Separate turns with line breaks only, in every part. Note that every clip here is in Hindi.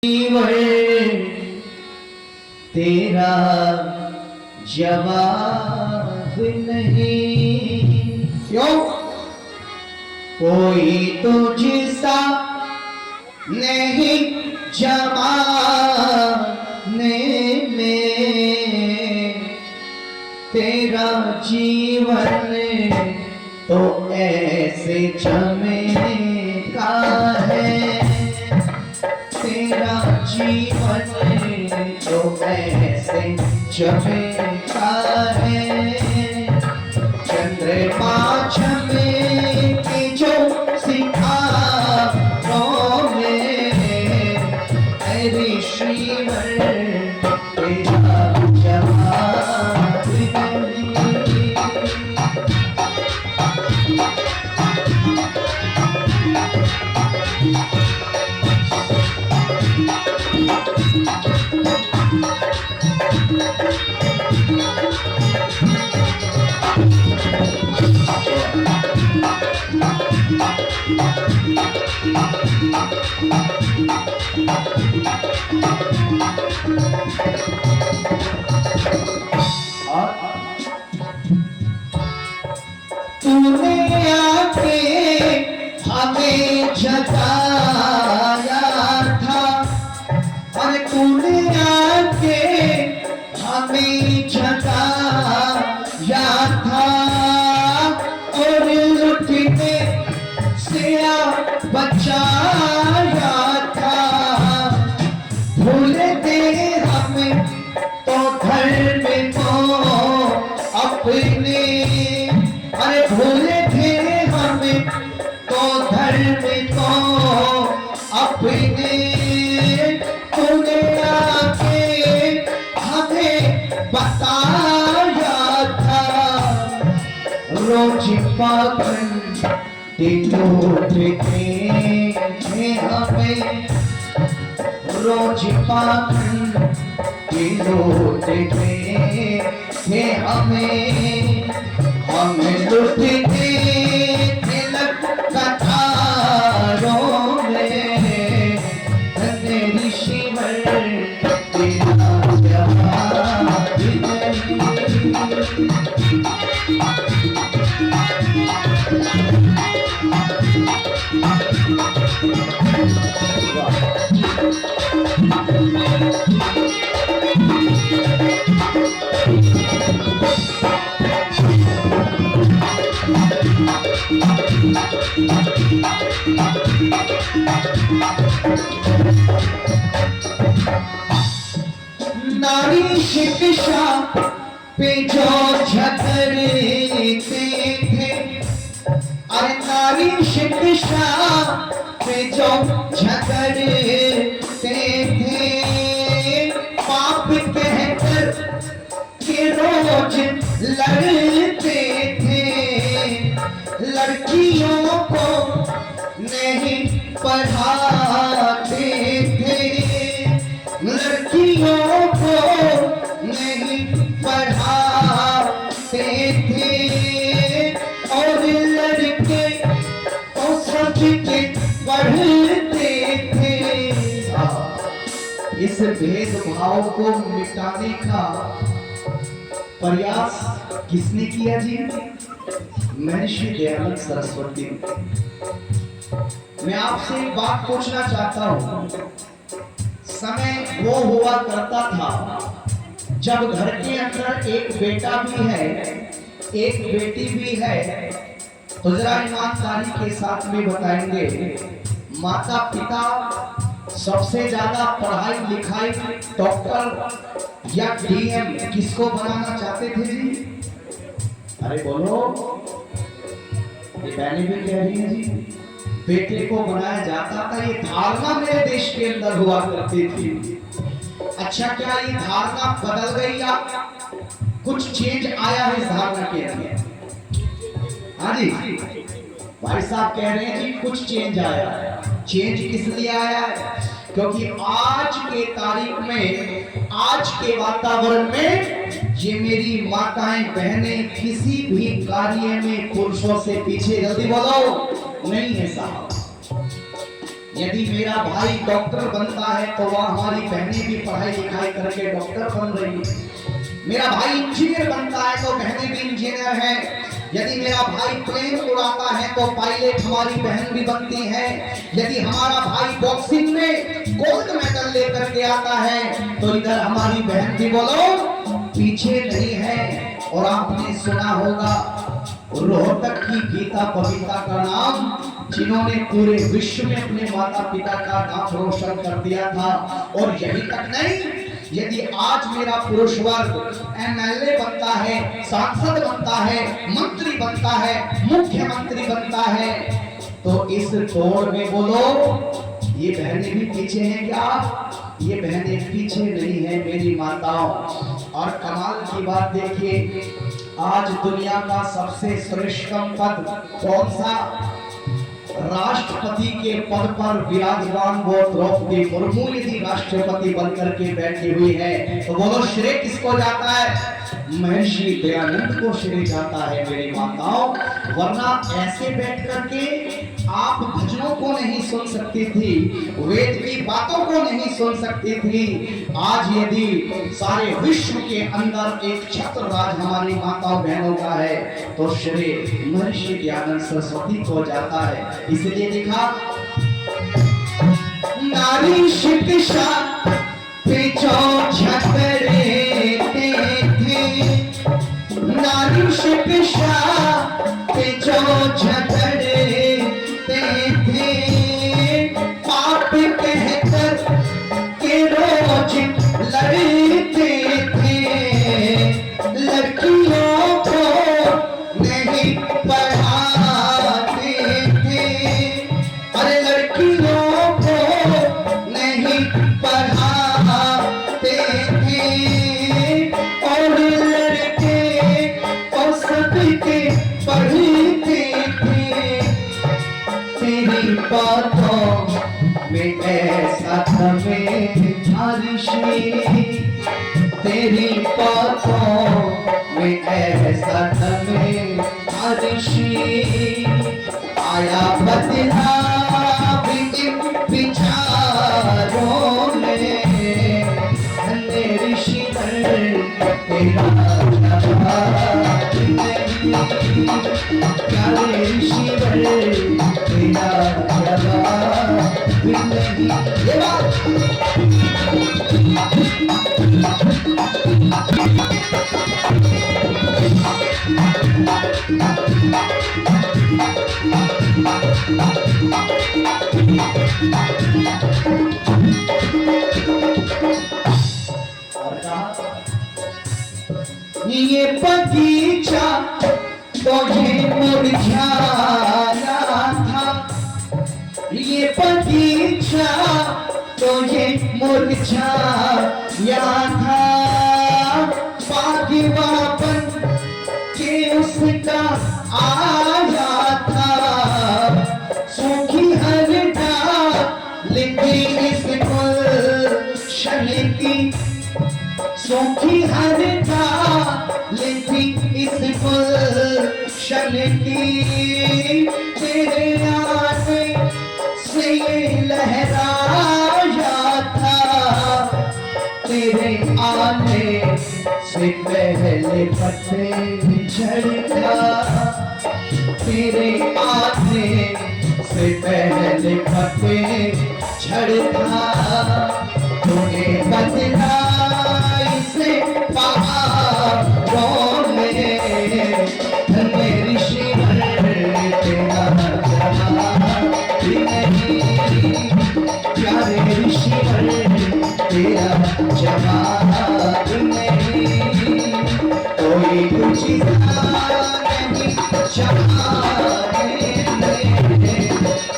जीवन तेरा जवाब नहीं, क्यों कोई तुझसा नहीं जमाने में। तेरा जीवन तो ऐसे चमका है, तेरा जीवन तो ऐसे चमका है। चंद्रमा चमके जो सितारों में, तेरी श्रीवर तेरा जवाब नहीं। तूने आके हमें जगाया था, और तूने आके हमें जगाया था, और लुटने से बचाया था। भूल दे हमें तो घर में तो अपने, अरे भूले थे हमें तो धर्म को अपने। तूने आके हमें बताया था, रोज पागल लूटते थे हमें, रोज पागल लूटते थे हमें। हम लुटते थे कतारों में, तेरी शिवर तेरा जवाब नहीं। नारी शिक्षा पे जो झगड़ते थे, अरे नारी शिक्षा पे जो झगड़ते थे, पाप कहकर के रोज लड़ते थे। लड़कियों को नहीं पढ़ाते थे, लड़कियों को नहीं पढ़ाते थे, और लड़के तो सच के पढ़ते थे। इस भेदभाव को मिटाने का प्रयास किसने किया जी? महर्षि दयानंद सरस्वती। मैं आपसे एक बात पूछना चाहता हूं, समय वो हुआ करता था जब घर के अंदर एक बेटा भी है, एक बेटी भी है, तो जरा ईमानदारी के साथ में बताएंगे, माता पिता सबसे ज्यादा पढ़ाई लिखाई डॉक्टर या डीएम किसको बनाना चाहते थे जी? अरे बोलो, ये बहनें भी कह रही हैं जी, बेटे को बनाया जाता था। ये धारणा मेरे देश के अंदर हुआ करती थी। अच्छा, क्या ये धारणा बदल गई या कुछ चेंज आया है इस धारणा के अंदर? हाँ जी, भाई साहब कह रहे हैं जी कुछ चेंज आया है। चेंज किस लिए आया है? क्योंकि आज के तारीख में, आज के वातावरण में ये मेरी माताएं बहनें किसी भी कार्य में पुरुषों से पीछे, जल्दी बोलो, नहीं है साहब। यदि मेरा भाई डॉक्टर बनता है तो वह हमारी बहनें भी पढ़ाई लिखाई करके डॉक्टर बन रही है। मेरा भाई इंजीनियर बनता है तो बहनें भी इंजीनियर हैं। यदि मेरा भाई प्लेन उड़ाता है तो पायलट हमारी बहन भी बनती है। यदि हमारा भाई बॉक्सिंग में गोल्ड मेडल लेकर के आता है तो इधर हमारी बहन भी बोलो पीछे नहीं है। और आपने सुना होगा रोहतक की गीता बबीता का नाम, जिन्होंने पूरे विश्व में अपने माता पिता का नाम रोशन कर दिया था। और यही तक नहीं, यदि आज मेरा पुरुष वर्ग एमएलए बनता है, सांसद बनता है, मंत्री बनता है, मुख्यमंत्री बनता है, तो इस दौड़ में बोलो ये बहनें भी पीछे हैं क्या? ये बहनें पीछे नहीं है मेरी माताओं। और कमाल की बात देखिए, आज दुनिया का सबसे श्रेष्ठतम पद कौन सा? राष्ट्रपति के पद पर विराजमान वो द्रौपदी मुर्मू यदि राष्ट्रपति बनकर के बैठी हुई है तो बोलो श्रेय किसको जाता है? महर्षि दयानंद को श्रेय जाता है मेरी माताओं। वरना ऐसे बैठ करके आप भजनों को नहीं सुन सकती थी, वेद की बातों को नहीं सुन सकती थी। आज यदि सारे विश्व के अंदर एक छत्र राज हमारी माताओं बहनों का है तो श्रेय महर्षि दयानंद सरस्वती को जाता है। इसलिए लिखा नारी शिक्षा पिछो छतरे थे, नारी शिक्षा पिछो छतरे थे, पाप कहकर के रोज लड़ते थे, लड़कियों को नहीं पढ़ाते थे, अरे लड़कियों को नहीं पढ़ाते थे, और लड़के और सबके पढ़ते थे। तेरी बातों में ऐसा हमें ऋषि, तेरी बातों में ऐसा हमें ऋषि, आया बदलाव इन विचारों में, धन्य ऋषि तेरा जवाब नहीं, प्यारे ऋषि तेरा जवाब नहीं। ये बात ये बगीचा तो ये मुरझाया था, ये बगीचा तो ये मुरझाया था, बागवा बन के उसका आया था, सूखी हर डाल लिखी इस गुलशन की, सूखी हर डाल लिखी इस गुलशन की, तेरे आने से ये लहराया था, तेरे आने से पहले पत्ते झड़ता, तेरे आने से पहले पत्ते झड़ता, तूने बदला इसे पहाड़ों में, धन्य ऋषि तेरा जवाब नहीं, प्यारे ऋषि तेरा जवाब नहीं, कोई कुछ नहीं चाहे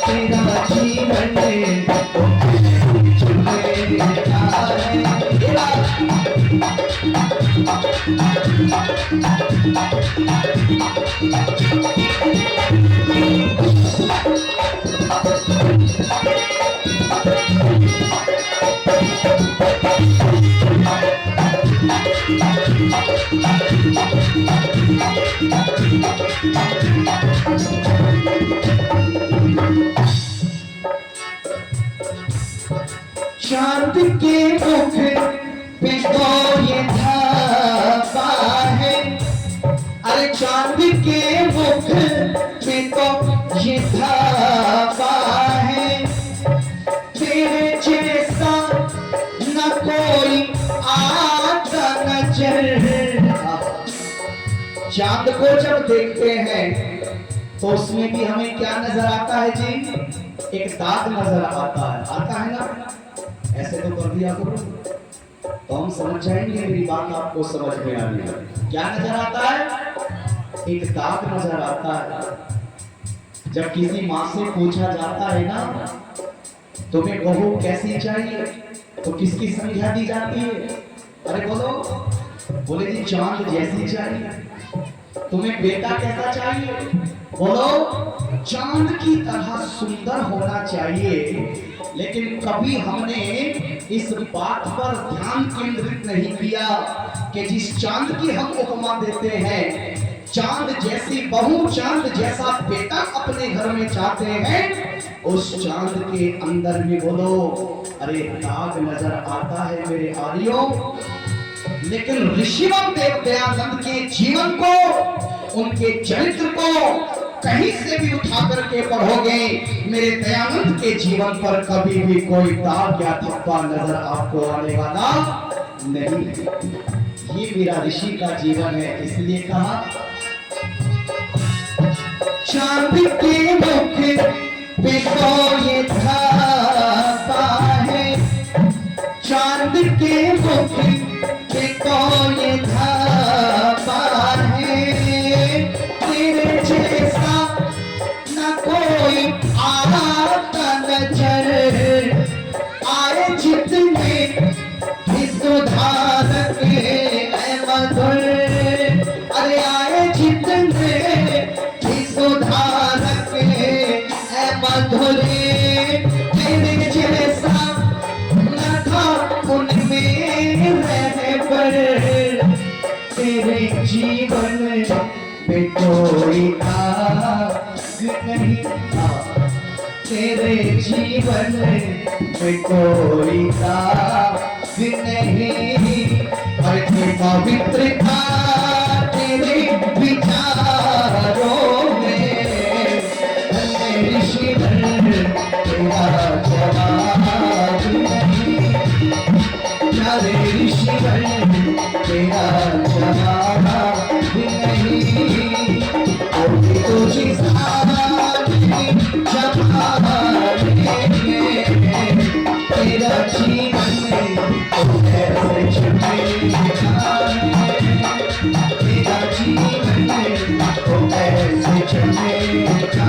तेरा जीवन चांद के मुख पे तो ये धावा है, अरे चांद के मुख पे तो ये धावा है, तेरे जैसा न कोई आता नजर। चांद को जब देखते हैं तो उसमें भी हमें क्या नजर आता है जी? एक दाग नजर आता है ना? ऐसे तो कर दिया करो तो हम समझ जाएंगे, मेरी बात आपको समझ में आ रही। क्या नजर आता है? एक दाग नजर आता है। जब किसी माँ से पूछा जाता है ना तुम्हें बहू कैसी चाहिए तो किसकी संज्ञा दी जाती है? अरे बोलो, बोले जी चांद जैसी चाहिए। तुम्हें बेटा कैसा चाहिए? बोलो चांद की तरह सुंदर होना चाहिए। लेकिन कभी हमने इस बात पर ध्यान केंद्रित नहीं किया कि जिस चांद की हम उपमा देते हैं, चांद जैसी बहू, चांद जैसा बेटा अपने घर में चाहते हैं, उस चांद के अंदर भी बोलो अरे दाग नजर आता है मेरे आर्यों। लेकिन ऋषिवन देव दयानंद के जीवन को, उनके चरित्र को कहीं से भी उठा करके पढ़ोगे, मेरे दयानंद के जीवन पर कभी भी कोई दाग या धब्बा नजर आपको आने वाला नहीं। ये मेरा ऋषि का जीवन है, इसलिए कहा चांद के मुख पे तो ये धावा है, चांद के मुख पे तो ये धावा है, तेरे जैसा न कोई आता नजर। आए जितने भी सुधार के मधुर, अरे आए जितने भी सुधार के मधुर, तेरे जैसा न था उनमें रहबर, तेरे जीवन में कोई दाग नहीं था, तेरे जीवन में कोई दाग नहीं, अरे पवित्र था तेरे विचारों में, ऋषि तेरा जवाब नहीं, प्यारे ऋषि तेरा जवाब नहीं, तुझी तेरा जीवन ऐसे चमेगा, तेरा जीवन ऐसे चमेगा,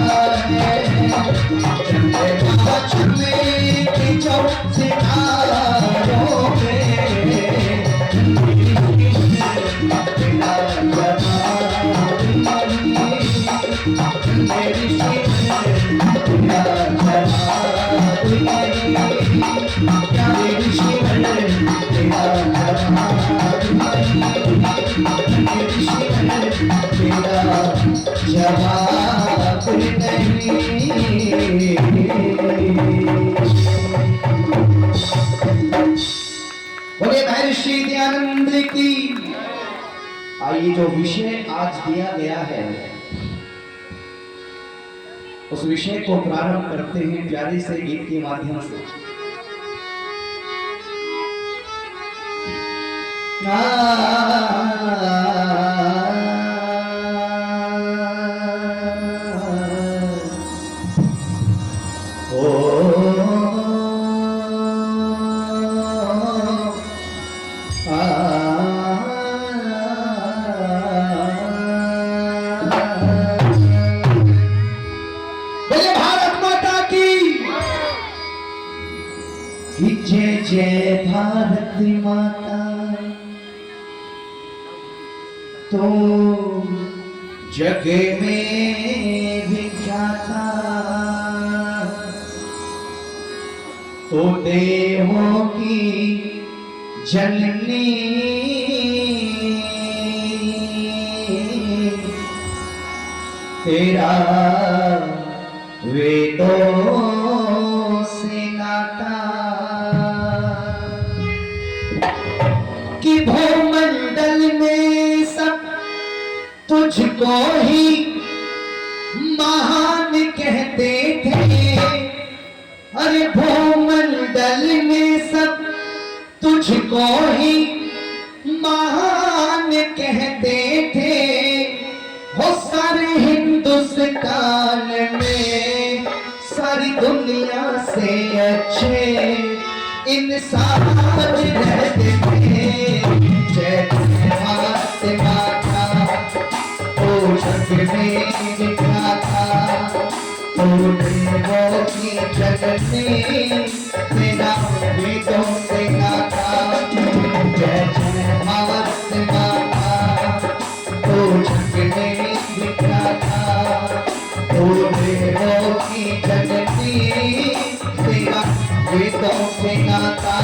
चमेगी जो सितारों में, तेरा जवाब नहीं। बोले महर्षि दयानंद की। आइए जो विषय आज दिया गया है उस विषय को प्रारंभ करते हैं प्यारे से गीत के माध्यम से। जय जय भारत माता, तो जग में विख्याता, तो देवों की जननी, तेरा वेदों से नाता, तुझको ही महान कहते थे। अरे भूमंडल में सब तुझको ही महान कहते थे। हो सारे हिंदुस्तान में सारी दुनिया से अच्छे इंसान रहते थे। जय महात्मा था तो जग में लिखा था, तो देवों की जगत में तेरा वेदों से गाथा। जय जय महात्मा था तो जग में लिखा था, तो देवों की जगत में तेरा वेदों से गाथा।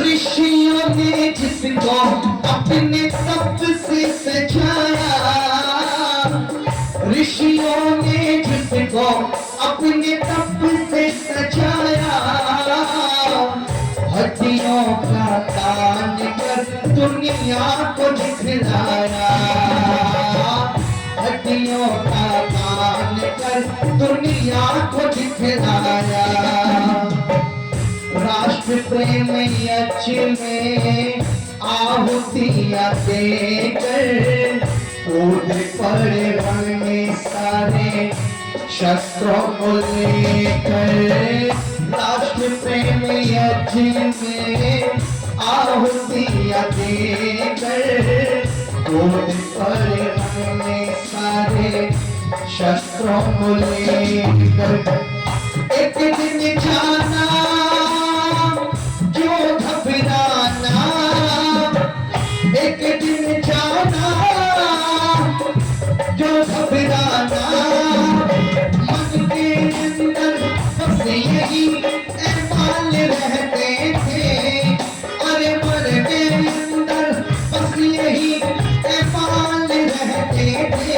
ऋषियों ने जिसको अपने तप से सजाया, ऋषियों ने जिसको अपने तप से सजाया, हड्डियों का दान कर दुनिया को दिखलाया। हड्डियों का दान कर दुनिया को दिखलाया। राष्ट्र प्रेम यज्ञ में आहुतियां देकर कूद पड़े रण में सारे शस्त्रों को लेकर। राष्ट्र प्रेम यज्ञ में आहुतियां देकर कूद पड़े रण में सारे शस्त्रों को लेकर। एक दिन जाना क्यों घबराना, एक दिन जाना क्यों घबराना। मन के अंदर बस यही एहसास रहते थे। अरे मन के अंदर बस यही एहसास रहते थे।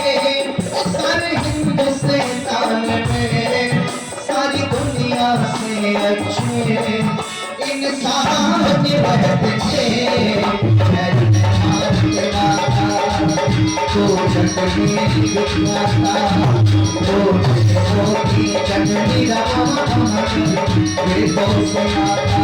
सारे हिंदुस्तान में सारी दुनिया से अच्छे इंसान रहते थे। तो जग में लिखा था, तो की जननी राम वेदों से आता।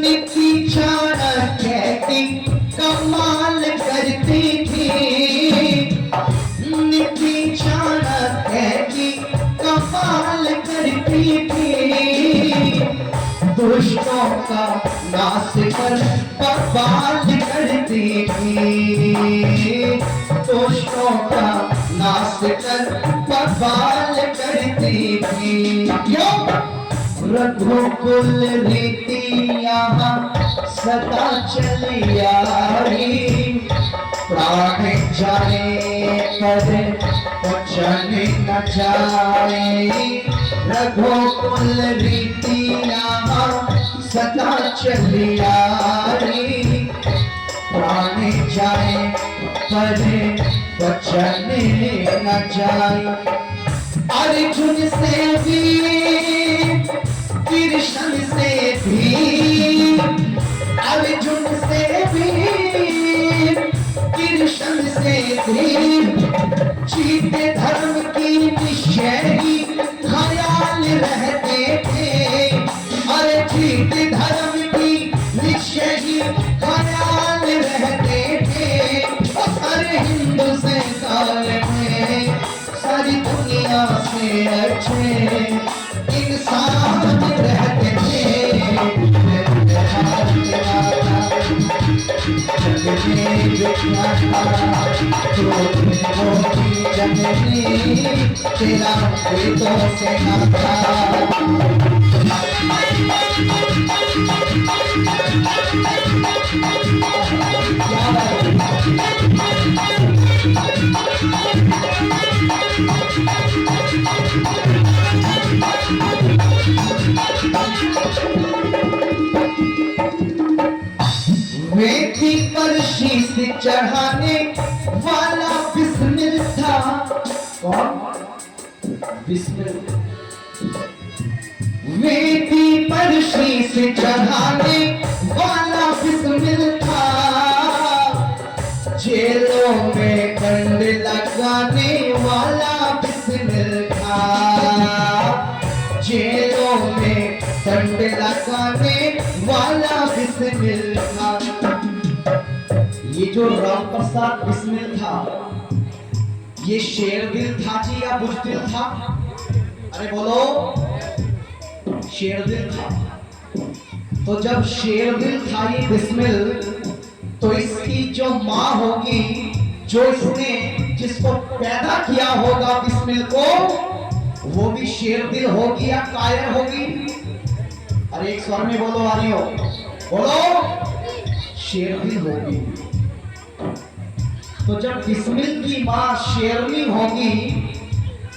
नीति चाणक्य कमाल करती थी। नीति चाणक्य की कमाल करती थी। दुष्टों का नाश कर बवाल करती थी। दुष्टों का नाश कर बवाल करती थी। रघुकुल रीति यहाँ सदा चली आई। प्राण जाए पर वचन न जाए। रघुकुल रीति यहाँ सदा चली आई। प्राण जाए पर वचन न जाए। अर्जुन से भी कृष्ण से भी, अर्जुन से भी कृष्ण से भी जीते धर्म की निश्चय ही ख्याल रहते थे। अरे जीते धर्म की निश्चय ही ख्याल रहते थे। सारे हिंदुस्तान में सारी दुनिया से अच्छे इंसान रहते थे। विख्याता जननी तेरा प्रीतों से नाता। वेदी पर शीश चढ़ाने वाला बिस्मिल था। कौन? बिस्मिल। वेदी पर शीश चढ़ाने वाला बिस्मिल था। जेलों में दंड लगाने वाला बिस्मिल था। जेलों में दंड लगाने वाला बिस्मिल था। ये जो राम प्रसाद बिस्मिल था, ये शेरदिल था जी या बुजदिल था? अरे बोलो, शेरदिल था। तो जब शेरदिल था ये बिस्मिल, तो इसकी जो माँ होगी, जो इसने जिसको पैदा किया होगा बिस्मिल को, वो भी शेरदिल होगी या कायर होगी? अरे एक स्वर में बोलो आ रही हो, बोलो, शेरदिल होगी। तो जब बिस्मिल की माँ शेरनी होगी,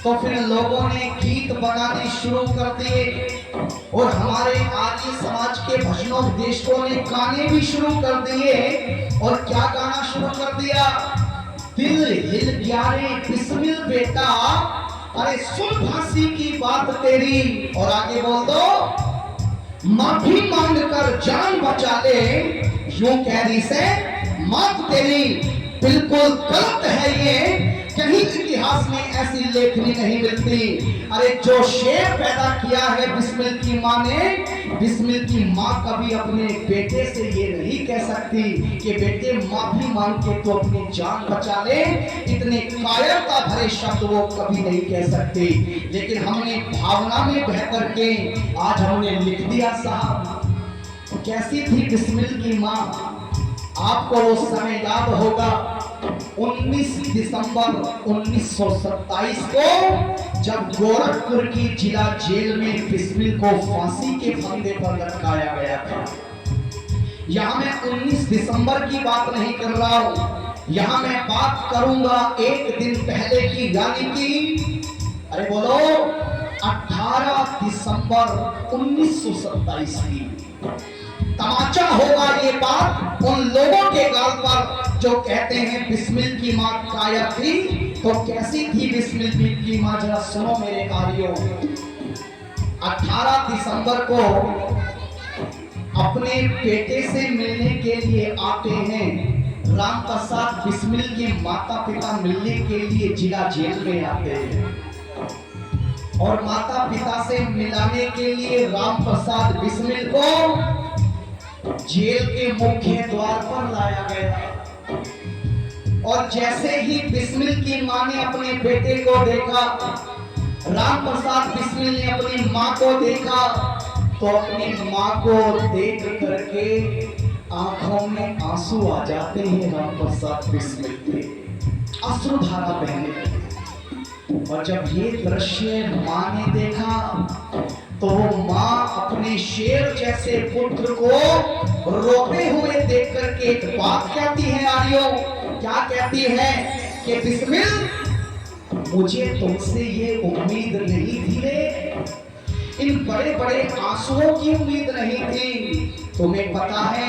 तो फिर लोगों ने गीत बनाने शुरू कर दिए और हमारे आर्य समाज के भजनोपदेशकों ने गाने भी शुरू कर दिए। और क्या गाना शुरू कर दिया? दिल हिल गया रे बिस्मिल बेटा, अरे सुन फांसी की बात तेरी। और आगे बोल दो, माफी मांग कर जान बचा ले, यूं कैदी से मौत तेरी। बिल्कुल गलत है ये, कहीं इतिहास में ऐसी लेखनी नहीं मिलती। अरे जो शेर पैदा किया है बिस्मिल की माँ ने, बिस्मिल की माँ कभी अपने बेटे से ये नहीं कह सकती कि बेटे माफी मांग के तो अपनी जान बचा ले। इतने कायरता भरे शब्द वो कभी नहीं कह सकती। लेकिन हमने भावना में बह करके आज हमने लिख दिया साहब। कैसी थी बिस्मिल की माँ? आपको वो समय याद होगा, 19 दिसंबर 1927 को जब गोरखपुर की जिला जेल में बिस्मिल को फांसी के फंदे पर लटकाया गया था। यहां मैं 19 दिसंबर की बात नहीं कर रहा हूं, यहां मैं बात करूंगा एक दिन पहले की, यानी कि अरे बोलो 18 दिसंबर 1927 की। तमाचा होगा ये बात उन लोगों के गाल पर जो कहते हैं बिस्मिल की माँ कायर थी। तो कैसी थी बिस्मिल की माँ, जरा सुनो मेरे आर्यों। 18 दिसंबर को अपने बेटे से मिलने के लिए आते हैं राम प्रसाद बिस्मिल के माता पिता, मिलने के लिए जिला जेल में आते हैं। और माता पिता से मिलाने के लिए राम प्रसाद बिस्मिल को जेल के मुख्य द्वार पर लाया गया। और जैसे ही बिस्मिल की माँ ने अपने बेटे को देखा, राम प्रसाद बिस्मिल ने अपनी माँ को देखा, तो अपनी माँ को देख करके आंखों में आंसू आ जाते हैं राम प्रसाद बिस्मिल के, अश्रुधारा बहने लगी। और जब ये दृश्य माँ ने देखा, तो माँ अपने शेर जैसे पुत्र को रोते हुए देख करके एक बात कहती है आर्यों। क्या कहती है कि बिस्मिल, मुझे तुमसे ये उम्मीद नहीं थी रे, इन बड़े बड़े आंसुओं की उम्मीद नहीं थी। तुम्हें पता है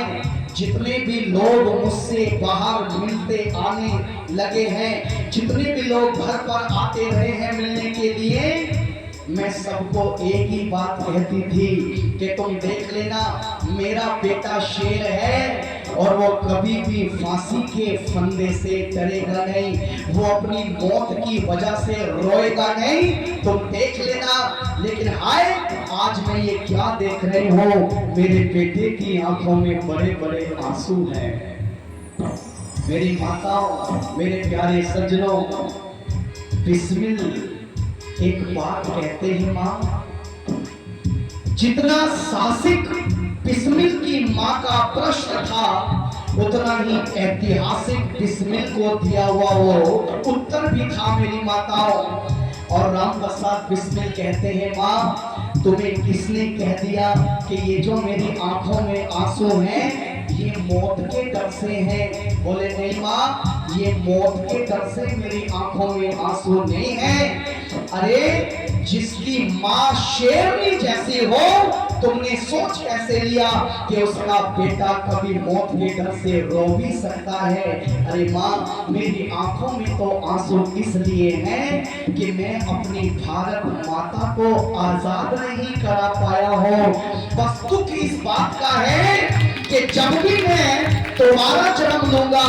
जितने भी लोग मुझसे बाहर मिलते आने लगे हैं, जितने भी लोग घर पर आते रहे हैं मिलने के लिए, मैं सबको एक ही बात कहती थी कि तुम देख लेना, मेरा बेटा शेर है और वो कभी भी फांसी के फंदे से डरेगा नहीं, वो अपनी मौत की वजह से रोएगा नहीं, तुम देख लेना। लेकिन हाय, आज मैं ये क्या देख रही हूँ, मेरे बेटे की आंखों में बड़े बड़े आंसू हैं। मेरी माताओं, मेरे प्यारे सज्जनों, बिस्मिल एक बात कहते हैं माँ, जितना साहसिक बिस्मिल की माँ का प्रश्न था, उतना ही ऐतिहासिक बिस्मिल को दिया हुआ वो उत्तर भी था मेरी माताओं। और राम प्रसाद बिस्मिल कहते हैं, माँ तुम्हें किसने कह दिया कि ये जो मेरी आंखों में आंसू हैं ये मौत के डर से हैं? बोले नहीं माँ, ये मौत के डर से मेरी आंखों में आंसू नहीं है। अरे जिसकी माँ शेरनी जैसी हो, तुमने सोच कैसे लिया कि उसका बेटा कभी मौत के डर से रो भी सकता है? अरे माँ, मेरी आंखों में तो आंसू इसलिए हैं कि मैं अपनी भारत माता को आजाद नहीं करा पाया हूँ। बस दुख इस बात का है कि जब भी मैं दोबारा जन्म लूंगा,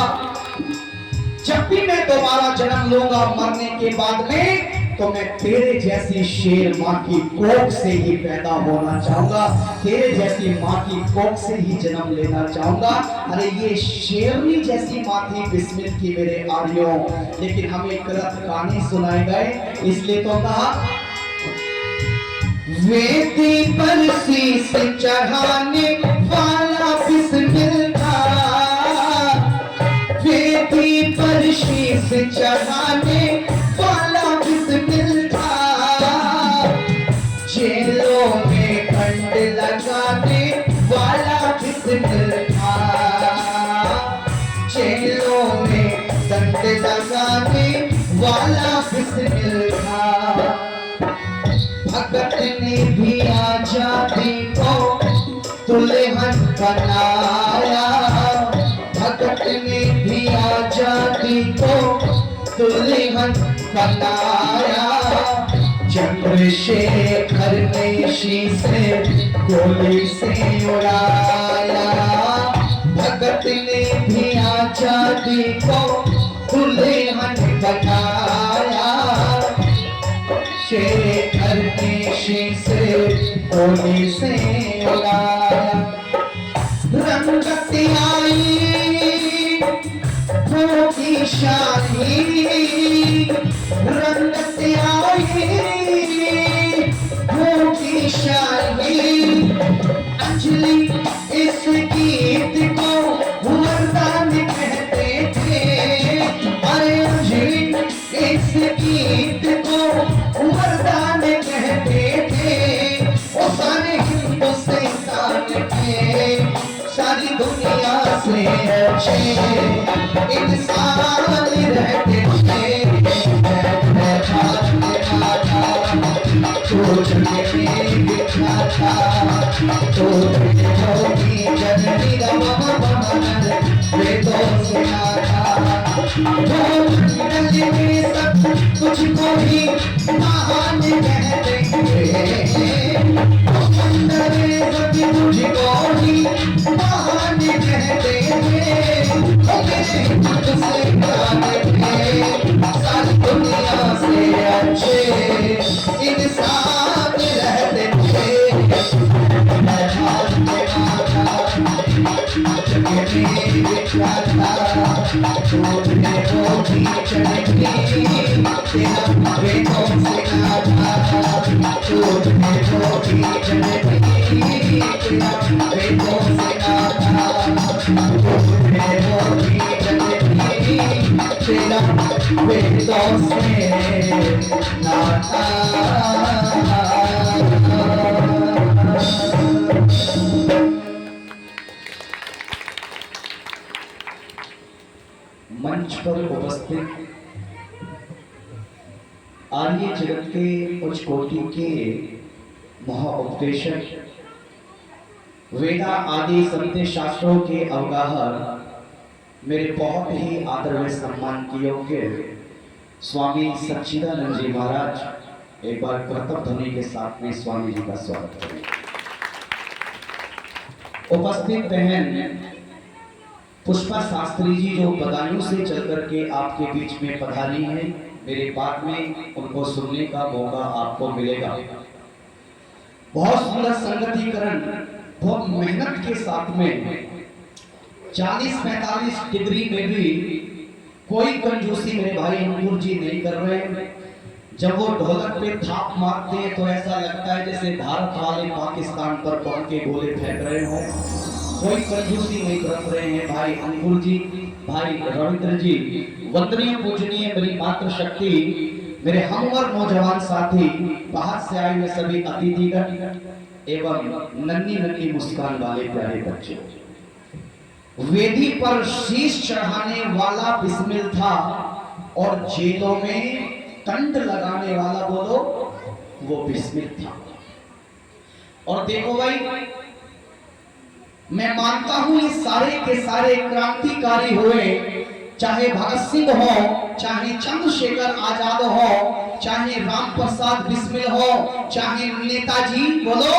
जब भी मैं दोबारा जन्म लूंगा मरने के बाद में, तो मैं तेरे जैसी शेर माँ की कोख से ही पैदा होना चाहूंगा, तेरे जैसी माँ की कोख से ही जन्म लेना चाहूंगा। अरे ये शेरनी जैसी माँ थी बिस्मिल की मेरे आर्यों, लेकिन हमें गलत गाने सुनाए गए, इसलिए तो कहा वेदी पर शीश चढ़ाने वाला बिस्मिल था, वेदी पर शीश चढ़ाने वाला बिस्मिल था, जेलों में खंड लगाने वाला बिस्मिल था, जेलों में दंड लगाने वाला बिस्मिल था। भगत ने भी आजादी को दुल्हन बनाया, भगत ने भी आजादी को दुल्हन बनाया, चंद्रशेखर ने शीश गोली से उड़ाया, भगत ने भी आजादी को दुल्हन बनाया, शेखर ने शीश गोली से उड़ाया। रंगत आई वो की शाही, रंगत आई वो की शाही, अंजलि इस गीत को वरदान कहते थे, अरे अंजलि इस गीत को वरदान कहते थे, वो सारे हिंदुस्तान के सारी दुनिया से अच्छे इंसान रहते थे। तुझको ही महान कहते हैं, तुझको ही महान कहते हैं, सारी दुनिया से अच्छे इंसान रहते थे। मंच पर उपस्थित आर्य जगत के उच्च कोटि के महाउपदेशक, वेदा आदि सत्य शास्त्रों के अवगाहक, मेरे बहुत ही आदर व सम्मान के योग्य स्वामी सच्चिदानंद जी महाराज, एक बार कर्तव्य ध्वनि के साथ में स्वामी जी का स्वागत करें। उपस्थित बहन पुष्पा शास्त्री जी जो बदायूं से चल करके आपके बीच में पधारी हैं, मेरे बाद में उनको सुनने का मौका आपको मिलेगा। बहुत सुंदर संगतिकरण, बहुत मेहनत के साथ में 40-45 डिग्री में भी कोई कंजूसी मेरे भाई अंकुर जी नहीं कर रहे। जब वो ढोलक पे थाप मारते हैं तो ऐसा लगता है जैसे भारत वाले पाकिस्तान पर बम के गोले फेंक रहे हों। कोई कंजूसी नहीं कर रहे हैं भाई अनुकूल जी, भाई रविंद्र जी, वंदनीय पूजनीय मेरी मातृशक्ति, मेरे हमवर नौजवान साथी, बाहर से आए हुए सभी अतिथिगण एवं नन्ही नन्ही मुस्कान वाले प्यारे बच्चे। वेदी पर शीश चढ़ाने वाला बिस्मिल था और जेलों में तंड लगाने वाला बोलो वो बिस्मिल था। और देखो भाई, मैं मानता हूं ये सारे के सारे क्रांतिकारी हुए, चाहे भगत सिंह हो, चाहे चंद्रशेखर आजाद हो, चाहे राम प्रसाद बिस्मिल हो, चाहे नेताजी बोलो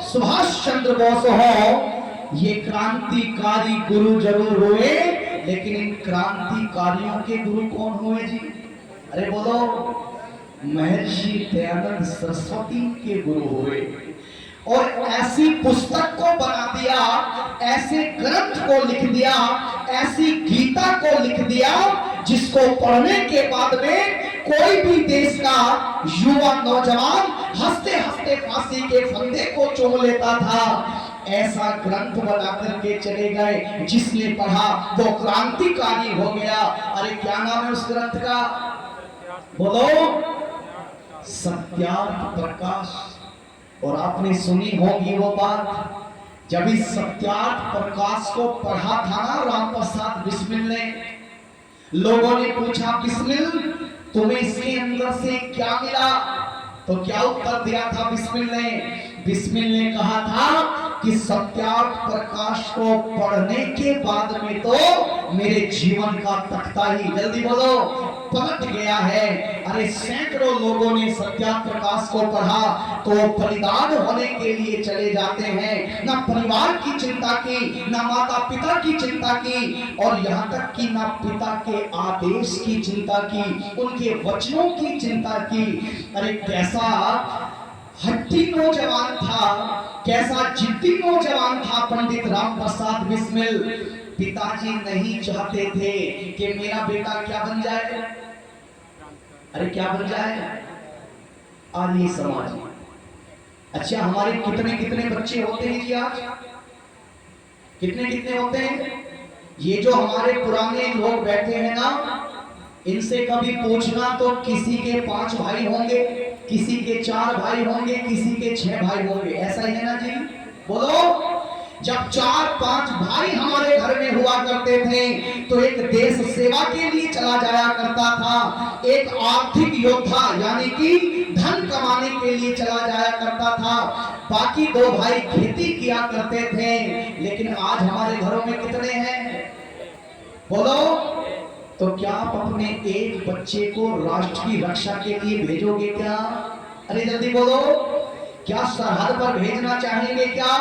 सुभाष चंद्र बोस हो, ये क्रांतिकारी गुरु जरूर हुए, लेकिन इन क्रांतिकारियों के गुरु कौन हुए जी? अरे बोलो महर्षि दयानंद सरस्वती के गुरु हुए। और ऐसी पुस्तक को बना दिया, ऐसे ग्रंथ को लिख दिया, ऐसी गीता को लिख दिया जिसको पढ़ने के बाद में कोई भी देश का युवा नौजवान हंसते हंसते फांसी के फंदे को चूम लेता था। ऐसा ग्रंथ बना करके चले गए, जिसने पढ़ा वो क्रांतिकारी हो गया। अरे क्या नाम है उस ग्रंथ का? बोलो सत्यार्थ प्रकाश। और आपने सुनी होगी वो बात, जब इस सत्यार्थ प्रकाश को पढ़ा था ना राम प्रसाद बिस्मिल ने, लोगों ने पूछा बिस्मिल तुम्हें इसके अंदर से क्या मिला? तो क्या उत्तर दिया था बिस्मिल ने? बिस्मिल ने कहा था कि सत्यार्थ प्रकाश को पढ़ने के बाद में तो मेरे जीवन का तख्ता ही, जल्दी बोलो, पलट गया है। अरे सैकड़ों लोगों ने सत्यार्थ प्रकाश को पढ़ा तो बलिदान होने के लिए चले जाते हैं, ना परिवार की चिंता की, ना माता पिता की चिंता की, और यहाँ तक कि ना पिता के आदेश की चिंता की, उनके वचनों की चिंता की। अरे कैसा हट्टी नौजवान था, कैसा जिद्दी नौजवान था पंडित राम प्रसाद बिस्मिल। पिताजी नहीं चाहते थे कि मेरा बेटा क्या बन जाए? अरे क्या बन जाए? आर्य समाज। अच्छा हमारे कितने कितने बच्चे होते हैं जी आज? कितने कितने होते हैं? ये जो हमारे पुराने लोग बैठे हैं ना, इनसे कभी पूछना तो किसी के 5 भाई होंगे, किसी के 4 भाई होंगे, किसी के 6 भाई होंगे, ऐसा ही है ना जी? बोलो, जब 4-5 भाई हमारे घर में हुआ करते थे तो एक देश सेवा के लिए चला जाया करता था, एक आर्थिक योद्धा यानी कि धन कमाने के लिए चला जाया करता था, बाकी 2 भाई खेती किया करते थे। लेकिन आज हमारे घरों में कितने हैं? बोलो, तो क्या आप अपने एक बच्चे को राष्ट्र की रक्षा के लिए भेजोगे क्या? अरे जल्दी बोलो, क्या सरहद पर भेजना चाहेंगे क्या?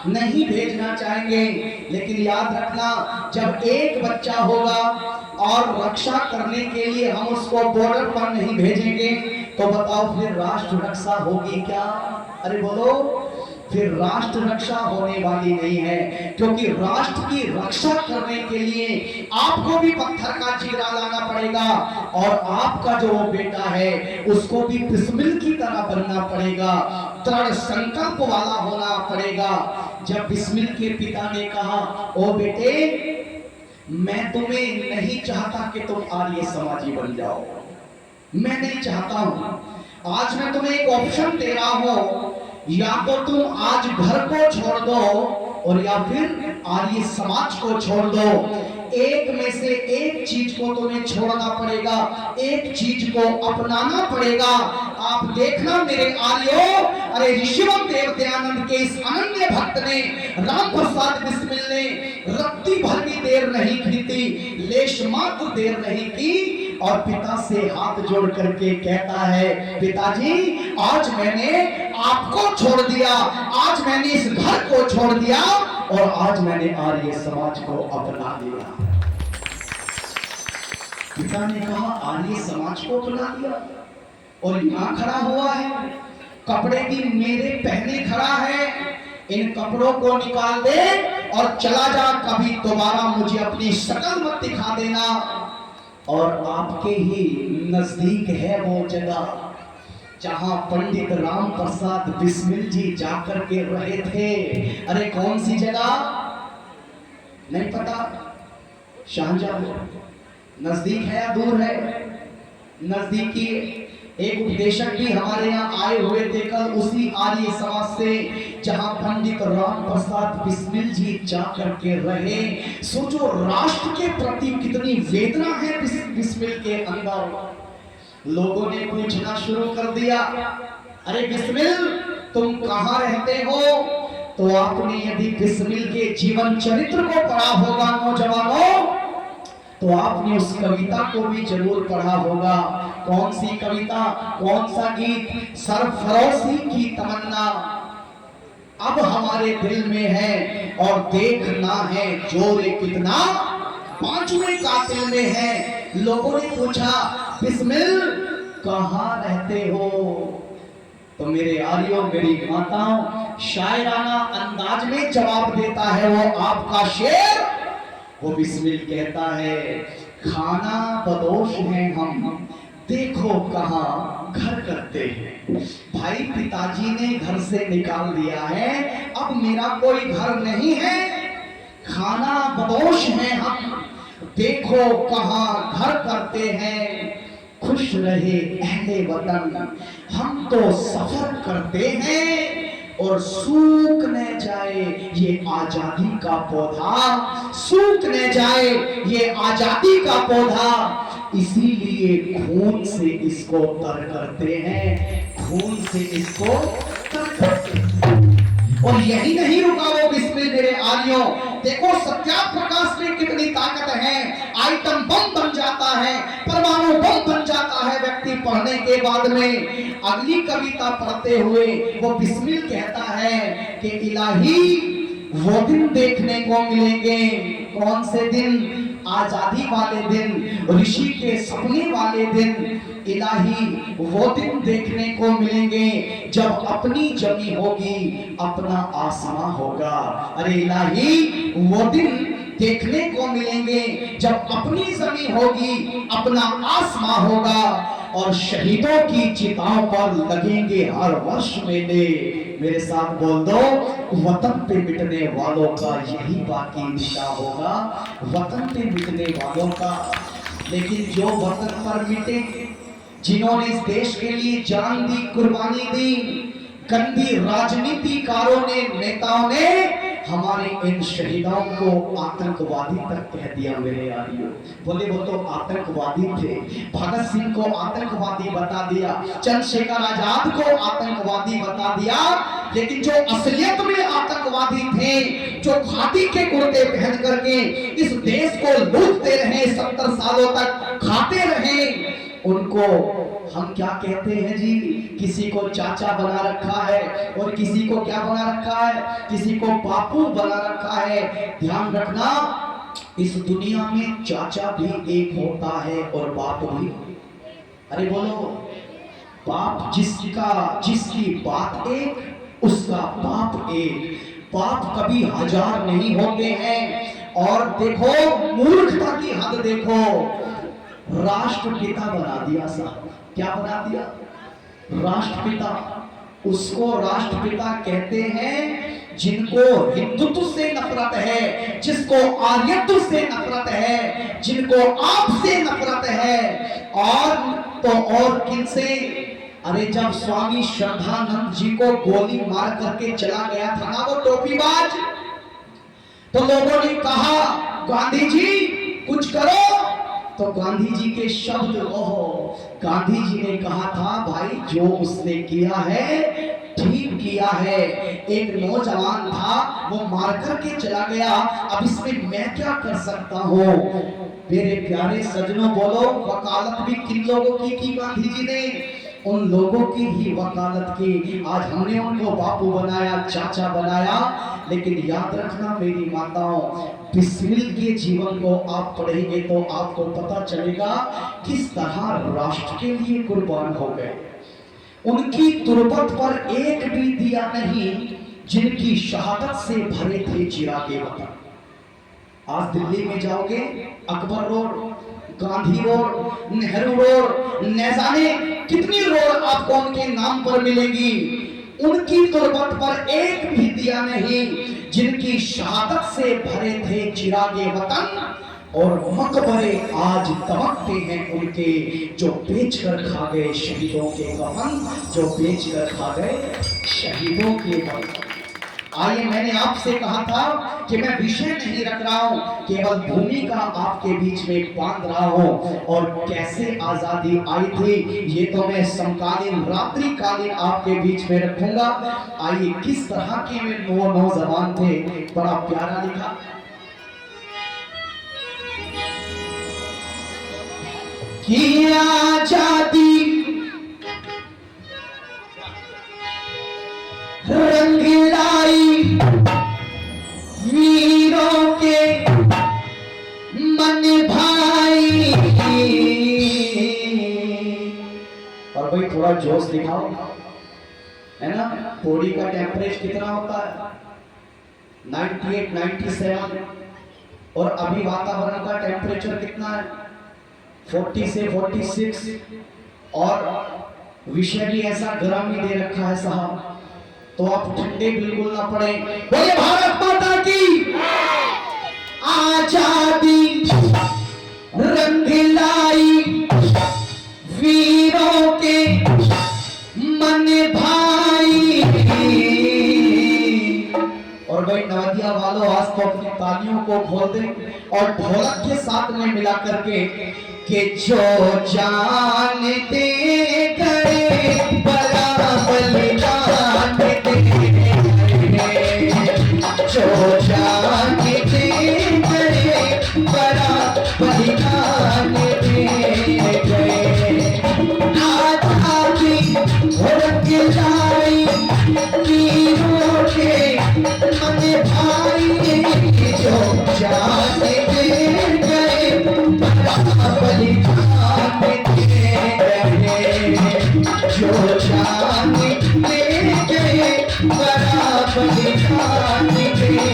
नहीं भेजना चाहेंगे। लेकिन याद रखना, जब एक बच्चा होगा और रक्षा करने के लिए हम उसको बॉर्डर पर नहीं भेजेंगे तो बताओ फिर राष्ट्र रक्षा होगी क्या? अरे बोलो, फिर राष्ट्र रक्षा होने वाली नहीं है, क्योंकि राष्ट्र की रक्षा करने के लिए आपको भी पत्थर का चीरा लाना पड़ेगा और आपका जो वो बेटा है उसको भी बिस्मिल की तरह बनना पड़ेगा, दृढ़ संकल्प वाला होना पड़ेगा। जब बिस्मिल के पिता ने कहा, ओ बेटे मैं तुम्हें नहीं चाहता कि तुम आर्य समाजी बन जाओ, मैं नहीं चाहता हूं, आज मैं तुम्हें एक ऑप्शन दे रहा हूं, या तो तुम आज घर को छोड़ दो और या फिर आर्य समाज को छोड़ दो। एक में से एक चीज को तुम्हें छोड़ना पड़ेगा, एक चीज को अपनाना पड़ेगा। आप देखना मेरे आर्यों, अरे ऋषिवम देव दयानंद के इस अनन्य भक्त ने, राम प्रसाद बिस्मिल ने रत्ती भर भी देर नहीं की थी, लेश मात्र देर नहीं की, और पिता से हाथ जोड़ करके कहता है, पिताजी आज मैंने आपको छोड़ दिया, आज मैंने इस घर को छोड़ दिया और आज मैंने आर्य समाज को अपना लिया। पिता ने कहा आर्य समाज को अपना लिया और यहां खड़ा हुआ है, कपड़े भी मेरे पहने खड़ा है, इन कपड़ों को निकाल दे और चला जा, कभी दोबारा मुझे अपनी शक्ल मत दिखा देना। और आपके ही नजदीक है वो जगह जहां पंडित राम प्रसाद बिस्मिल जी जाकर के रहे थे। अरे कौन सी जगह? नहीं पता शाहजहां नजदीक है या दूर है? नजदीकी। एक उपदेशक भी हमारे यहाँ आए हुए थे कल उसी आर्य समाज से, जहां पंडित राम प्रसाद बिस्मिल जी जा करके रहे। सोचो राष्ट्र के प्रति कितनी वेदना है बिस्मिल के अंदर। लोगों ने पूछना शुरू कर दिया, अरे बिस्मिल तुम कहाँ रहते हो? तो आपने यदि बिस्मिल के जीवन चरित्र को पढ़ा होगा नौजवानों, तो आपने उस कविता को भी जरूर पढ़ा होगा। कौन सी कविता, कौन सा गीत? सरफरोशी की तमन्ना अब हमारे दिल में है और देखना है जोरे कितना पांचवें कातिल में है। लोगों ने पूछा बिस्मिल कहाँ रहते हो? तो मेरे आर्यों, मेरी माताओं, शायराना अंदाज में जवाब देता है वो आपका शेर। वो बिस्मिल कहता है, खाना बदोश हैं हम, देखो कहाँ घर करते हैं। भाई पिताजी ने घर से निकाल दिया है, अब मेरा कोई घर नहीं है। खाना बदोश हैं हम, देखो कहाँ घर करते हैं। खुश रहे अहले वतन, हम तो सफर करते हैं। और सूखने जाए ये आजादी का पौधा, सूखने जाए ये आजादी का पौधा, इसीलिए खून से इसको तर करते हैं, खून से इसको तर करते हैं। और यही नहीं रुका वो बिस्मिल मेरे आर्यों, देखो सत्याप्रकाश में कितनी ताकत है। आइटम बम बन जाता है, परमाणु बम बन जाता है व्यक्ति पढ़ने के बाद में। अगली कविता पढ़ते हुए वो बिस्मिल कहता है कि इलाही वो दिन देखने को मिलेंगे। कौन से दिन? आजादी वाले दिन, ऋषि के सपने वाले दिन। इलाही वो दिन देखने को मिलेंगे जब अपनी जमी होगी, अपना आसमां होगा। अरे इलाही वो दिन देखने को मिलेंगे जब अपनी जमी होगी, अपना आसमां होगा। और शहीदों की चिताओं पर लगेंगे हर वर्ष मेले। मेरे साथ बोल दो, वतन पे मिटने वालों का यही बाकी निशा होगा, वतन पे मिटने वालों का। लेकिन जो वतन पर मिटे, जिन्होंने इस देश के लिए जान दी, कुर्बानी दी, गंदी राजनीतिकारों ने, नेताओं ने हमारे इन शहीदों को आतंकवादी तक कह दिया। मेरे यारियों, बोले वो तो आतंकवादी थे। भगत सिंह को आतंकवादी बता दिया, चंद्रशेखर आजाद को आतंकवादी बता दिया। लेकिन जो असलियत में आतंकवादी थे, जो खादी के कुर्ते पहन करके इस देश को लूटते रहे, 70 सालों तक खाते रहे, उनको हम क्या कहते हैं जी? किसी को चाचा बना रखा है और किसी को क्या बना रखा है? किसी को बापू बना रखा है। ध्यान रखना, इस दुनिया में चाचा भी एक होता है और बाप भी। अरे बोलो, बाप जिसकी बात एक, उसका बाप एक। बाप कभी 1000 नहीं होते हैं। और देखो मूर्खता की हद देखो, राष्ट्रपिता बना दिया साहब। क्या बना दिया? राष्ट्रपिता। उसको राष्ट्रपिता कहते हैं जिनको हिंदुत्व से नफरत है, जिसको आर्यत्व से नफरत है, जिनको आप से नफरत है। और तो और किनसे? अरे जब स्वामी श्रद्धानंद जी को गोली मार करके चला गया था ना वो टोपीबाज, तो लोगों ने कहा गांधी जी कुछ करो। तो गांधी जी के शब्द, ओहो, गांधी जी ने कहा था भाई जो उसने किया है ठीक किया है। एक नौजवान था, वो मार करके चला गया, अब इसमें मैं क्या कर सकता हूँ? मेरे प्यारे सज्जनों, बोलो वकालत भी किन लोगों की गांधी जी ने? उन लोगों की ही वकालत की। आज हमने उनको बापू बनाया, चाचा बनाया। लेकिन याद रखना मेरी माताओं, बिस्मिल के जीवन को आप पढ़ेंगे तो आपको पता चलेगा किस तरह राष्ट्र के लिए कुर्बान हो गए। उनकी तुरबत पर एक भी दिया नहीं, जिनकी शहादत से भरे थे चिरागे वतन। आज दिल्ली में जाओगे, Akbar road, Gandhi road, Nehru road, न जाने कितनी रोड आपको उनके नाम पर मिलेंगी। उनकी तुरबत पर एक भी दिया नहीं, जिनकी शहादत से भरे थे चिरागे वतन, और मकबरे आज दमकते हैं उनके, जो बेचकर खा गए शहीदों के कफन, जो बेचकर खा गए शहीदों के कफन। आइए, मैंने आपसे कहा था कि मैं विषय नहीं रख रहा हूं, केवल भूमिका आपके बीच में बांध रहा हूं। और कैसे आजादी आई थी ये तो मैं समकालीन रात्रि कालीन आपके बीच में रखूंगा। आइए, किस तरह के में नौजवान थे, बड़ा प्यारा लिखा। कि आजादी रंग लाई वीरों के मन भाई। और भाई थोड़ा जोश दिखाओ, है ना। बॉडी का टेम्परेचर कितना होता है? 98, 97। और अभी वातावरण का टेम्परेचर कितना है? 40 से 46। और विषय भी ऐसा गर्म ही दे रखा है साहब, तो आप ठंडे बिल्कुल ना पड़े। बोले भारत माता की आजादी रंग लाई वीरों के मन भाई। और भाई नवदिया वालों, आज तो अपनी तालियों को खोल दे और ढोलक के साथ में मिला करके कि जो जान दे गए बड़ा बलिदान दे गए, जो जान दे गए बड़ा बलिदान दे गए। आजादी रंग लाई वीरों के मन भाई, जो जान दे गए बड़ा बलिदान दे गए, जो जान दे गए बड़ा बलिदान दे गए।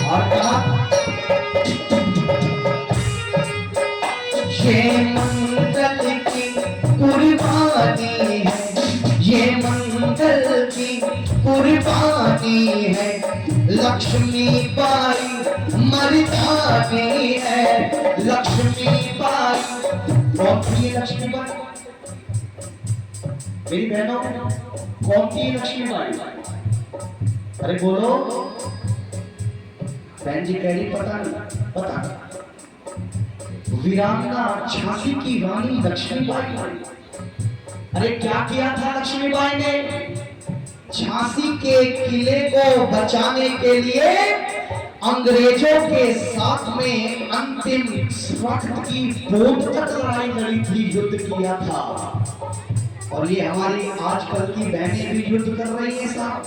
और कहा ये मंगल की कुर्बानी है, ये मंगल की कुर्बानी है, लक्ष्मी बाई मर्दानी है, लक्ष्मी बाई। कौन थी लक्ष्मी बाई मेरी बहनों? कौन थी लक्ष्मी बाई? अरे बोलो। बहन जी कह रही पता नहीं, पता वीरांगना झांसी की रानी लक्ष्मीबाई। अरे क्या किया था लक्ष्मीबाई ने? झांसी के किले को बचाने के लिए अंग्रेजों के साथ में अंतिम वक्त की बूंद तक लड़ाई लड़ी थी, युद्ध किया था। और ये हमारी आजकल की बहनें भी युद्ध कर रही हैं साहब।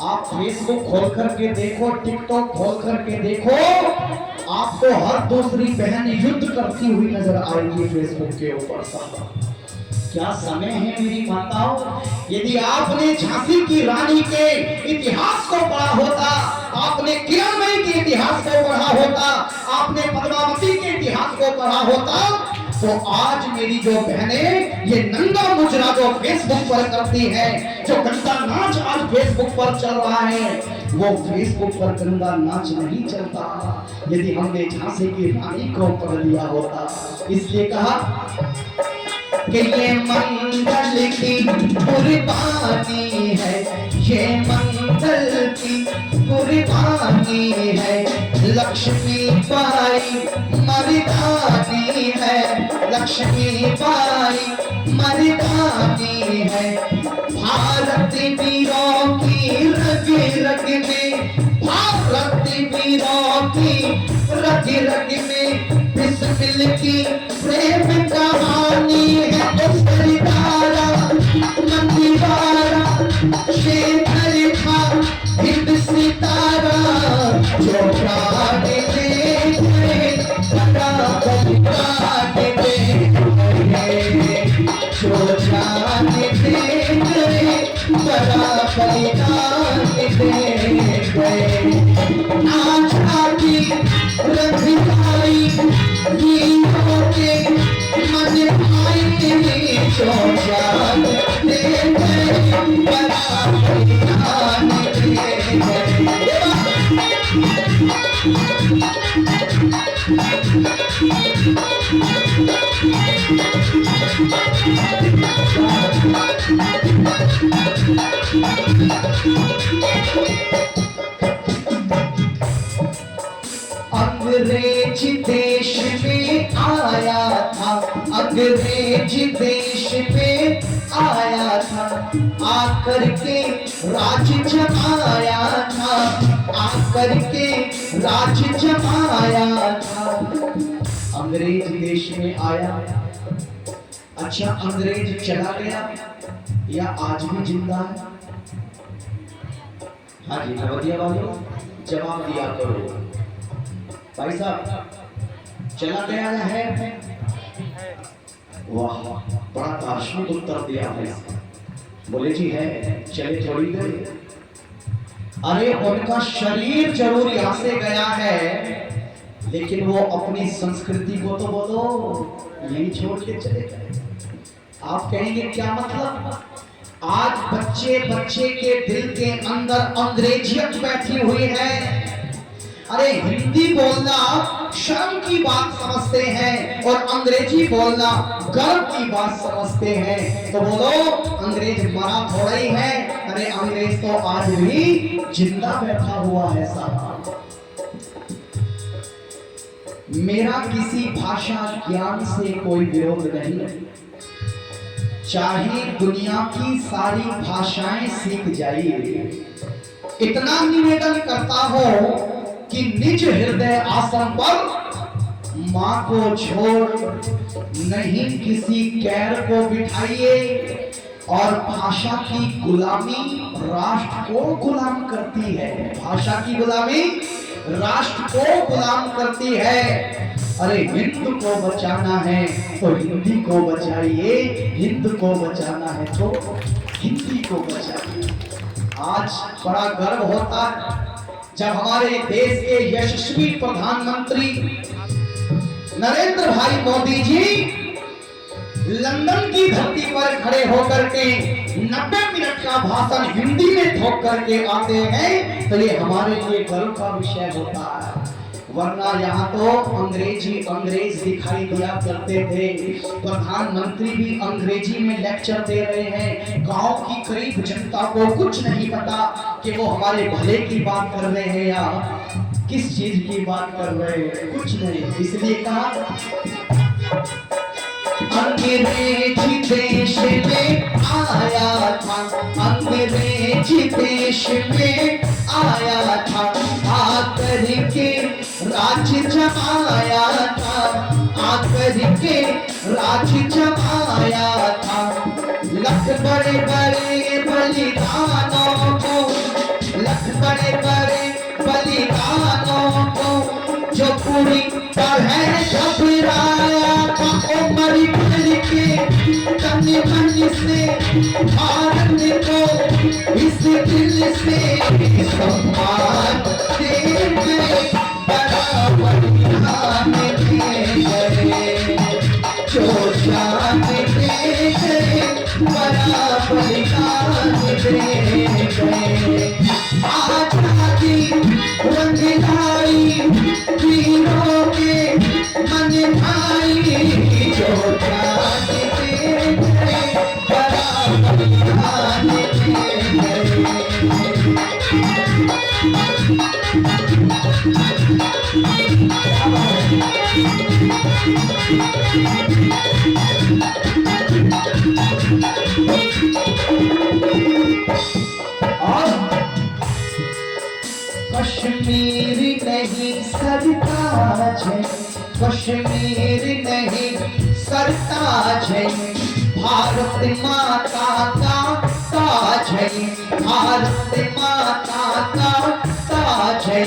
आप फेसबुक खोल करके देखो, टिकटॉक खोल करके देखो, आपको हर दूसरी बहन युद्ध करती हुई नजर आएगी फेसबुक के ऊपर साहब। क्या समय है मेरी माताओं। यदि आपने झांसी की रानी के इतिहास को पढ़ा होता, आपने किरणमयी के इतिहास को पढ़ा होता, आपने पद्मावती के इतिहास को पढ़ा होता, तो आज मेरी जो बहनें ये नंगा मुजरा जो फेसबुक पर करती है, जो गंदा नाच आज फेसबुक पर चल रहा है, वो फेसबुक पर गंदा नाच नहीं चलता यदि हमने झांसी की रानी को पढ़ लिया होता। इसलिए कहा कि ये मंगल की कुर्बानी है, ये मंगल की कुर्बानी है, लक्ष्मी बाई मर्दानी है, लक्ष्मी बाई मर्दानी है। भारत वीरों की रग रग में, भारत वीरों की रग रग में बिस्मिल की प्रेम कहानी है। सरदारा मंदिवारा शेखर था हिंद सितारा, जो प्राण दे गए बड़ा बलिदान दे गए, जो जान दे गए बलिदान दे गए। आशा की रखवाली वीरों के मन भाई जो जान दे गए, बड़ा बलिदान दे गए। अंग्रेज देश में आया था, अंग्रेज देश में आया था, आकर के राज जमाया था, आकर के राज जमाया था। अंग्रेज देश में आया, अच्छा अंग्रेज चला गया या आज भी जिंदा है? हाँ जी नवदिया वालों जवाब दिया करो। भाई साहब चला गया है? वाह बड़ा दार्शनिक उत्तर दिया है। बोले जी है, चले थोड़ी देर। अरे उनका शरीर जरूर यहाँ से गया है, लेकिन वो अपनी संस्कृति को तो बोलो यही छोड़ के चले गए। आप कहेंगे क्या मतलब? आज बच्चे बच्चे के दिल के अंदर अंग्रेजियत बैठी हुई है। अरे हिंदी बोलना शर्म की बात समझते हैं और अंग्रेजी बोलना गर्व की बात समझते हैं। तो बोलो अंग्रेज मरा थोड़ा ही है, अरे अंग्रेज तो आज भी जिंदा बैठा हुआ है साहब। मेरा किसी भाषा ज्ञान से कोई विरोध नहीं, चाहे दुनिया की सारी भाषाएं सीख जाइए। इतना निवेदन करता हो कि निज हृदय आसन पर मां को छोड़ नहीं किसी गैर को बिठाइए। और भाषा की गुलामी राष्ट्र को गुलाम करती है, भाषा की गुलामी राष्ट्र को गुलाम करती है। अरे हिंद को बचाना है तो हिंदी को बचाइए, हिंद को बचाना है तो हिंदी को बचाइए। आज बड़ा गर्व होता है जब हमारे देश के यशस्वी प्रधानमंत्री नरेंद्र भाई मोदी जी लंदन की धरती पर खड़े होकर के 90 मिनट का भाषण हिंदी में ठोक करके आते हैं, तो ये हमारे लिए गर्व का विषय होता है। वरना यहाँ तो अंग्रेज दिखाई दिया करते थे। प्रधानमंत्री भी अंग्रेजी में लेक्चर दे रहे हैं। गांव की गरीब जनता को कुछ नहीं पता कि वो हमारे भले की बात कर रहे हैं या किस चीज की बात कर रहे हैं, कुछ नहीं। इसलिए कहा अंग्रेज देश में आया था, अंग्रेज देश में आया था, आकर के राज जमाया था, आकर के राज जमाया था। लख बड़े बड़े बलिदानों को, लख बड़े बड़े बलिदानों को जो पूरी तरह घबराया था, उमर भर के तन मन से भारत को इस दिल से सम्मान दे गए, बड़ा बलिदान दे गए, जो जान दे गए, बड़ा बलिदान दे गए। आजादी रंग लाई वीरों के मन भाई जो जान दे गए, बड़ा बलिदान दे गए। कश्मीर नहीं सरताज है, कश्मीर नहीं सरताज है, भारत माता का ताज है, भारत माता का ताज है।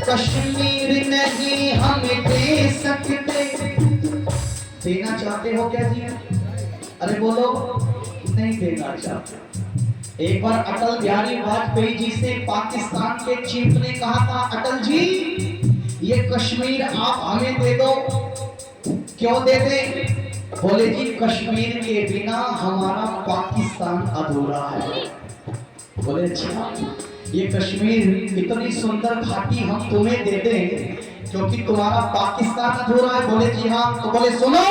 कश्मीर नहीं हम दे सकते। देना चाहते हो क्या जी? अरे बोलो नहीं देना चाहते। एक बार अटल बिहारी वाजपेयी जी से पाकिस्तान के चीफ ने कहा था, अटल जी ये कश्मीर आप हमें दे दो। क्यों दे दे? बोले जी कश्मीर के बिना हमारा पाकिस्तान अधूरा है। बोले अच्छा, ये कश्मीर इतनी सुंदर घाटी हम तुम्हें दे दें क्योंकि तुम्हारा पाकिस्तान अधूरा है? बोले जी हाँ। तो बोले सुनो,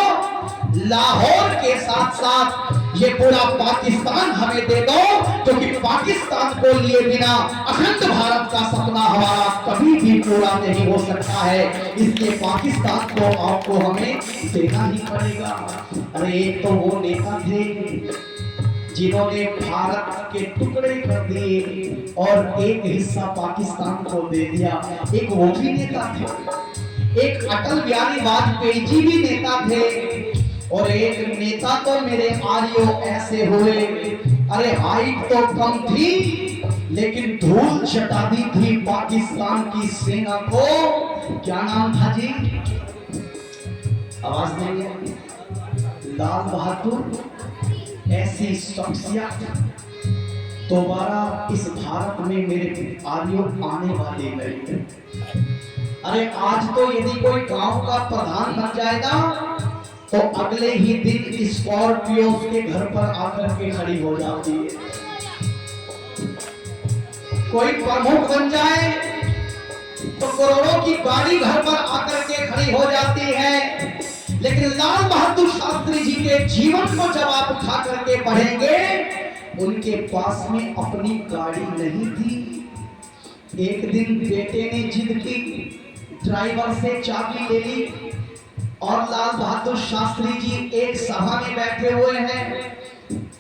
लाहौर के साथ साथ ये पूरा पाकिस्तान हमें दे दो क्योंकि पाकिस्तान को लिए बिना अखंड भारत का सपना हमारा कभी भी पूरा नहीं हो सकता है, इसलिए पाकिस्तान को आपको हमें देना ही पड़ेगा। अरे एक तो वो नेता थे जिन्होंने भारत के टुकड़े कर दिए और एक हिस्सा पाकिस्तान को दे दिया, एक वो भी नेता थे। एक अटल बिहारी वाजपेयी जी भी नेता थे और एक नेता तो मेरे आर्यो ऐसे हुए, अरे हाइट तो कम थी लेकिन धूल चटा दी थी पाकिस्तान की सेना को। क्या नाम था जी? आवाज नहीं? लाल बहादुर। ऐसी शख्सियत दोबारा इस भारत में मेरे आर्यो आने वाले नहीं। अरे आज तो यदि कोई गांव का प्रधान बन जाएगा तो अगले ही दिन स्कॉर्पियो उसके घर पर आकर के खड़ी हो जाती है। कोई प्रमुख बन जाए तो करोड़ों की गाड़ी घर पर आकर के खड़ी हो जाती है। लेकिन लाल बहादुर शास्त्री जी के जीवन को जब आप उठा करके पढ़ेंगे, उनके पास में अपनी गाड़ी नहीं थी। एक दिन बेटे ने जिद की, ड्राइवर से चाबी ले ली और लाल बहादुर शास्त्री जी एक सभा में बैठे हुए हैं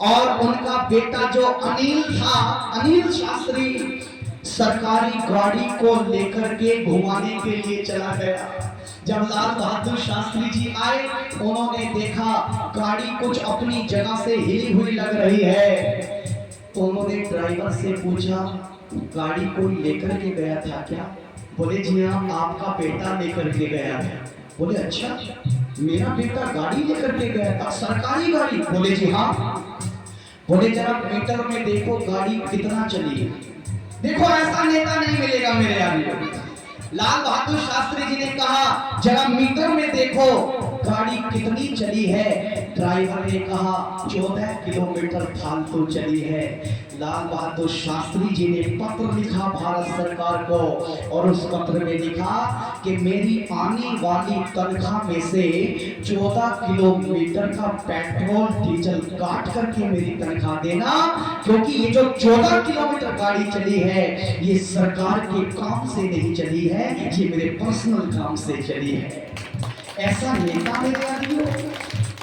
और उनका बेटा जो अनिल था, अनिल शास्त्री, सरकारी गाड़ी को लेकर के घुमाने के लिए चला गया। जब लाल बहादुर शास्त्री जी आए, उन्होंने देखा गाड़ी कुछ अपनी जगह से हिली हुई लग रही है, तो उन्होंने ड्राइवर से पूछा, गाड़ी कोई लेकर के गया था क्या? बोले जी हाँ, आपका बेटा लेकर के गया था। बोले अच्छा, मेरा बेटा गाड़ी लेकर के गया था, सरकारी गाड़ी? बोले जी हाँ। बोले जरा मीटर में देखो गाड़ी कितना चली है। देखो ऐसा नेता नहीं मिलेगा मेरे यहाँ। लाल बहादुर शास्त्री जी ने कहा जरा मीटर में देखो गाड़ी कितनी चली है। ड्राइवर ने कहा 14 किलोमीटर फालतू चली है। लाल बहादुर शास्त्री जी ने पत्र लिखा भारत सरकार को और उस पत्र में लिखा कि मेरी आने वाली तनख्वाह में से 14 किलोमीटर का पेट्रोल डीजल काट करके मेरी तनख्वाह देना, क्योंकि ये जो 14 किलोमीटर गाड़ी चली है ये सरकार के काम से नहीं चली है, ये मेरे पर्सनल काम से चली है। ऐसा नेता मेरे आदमियों,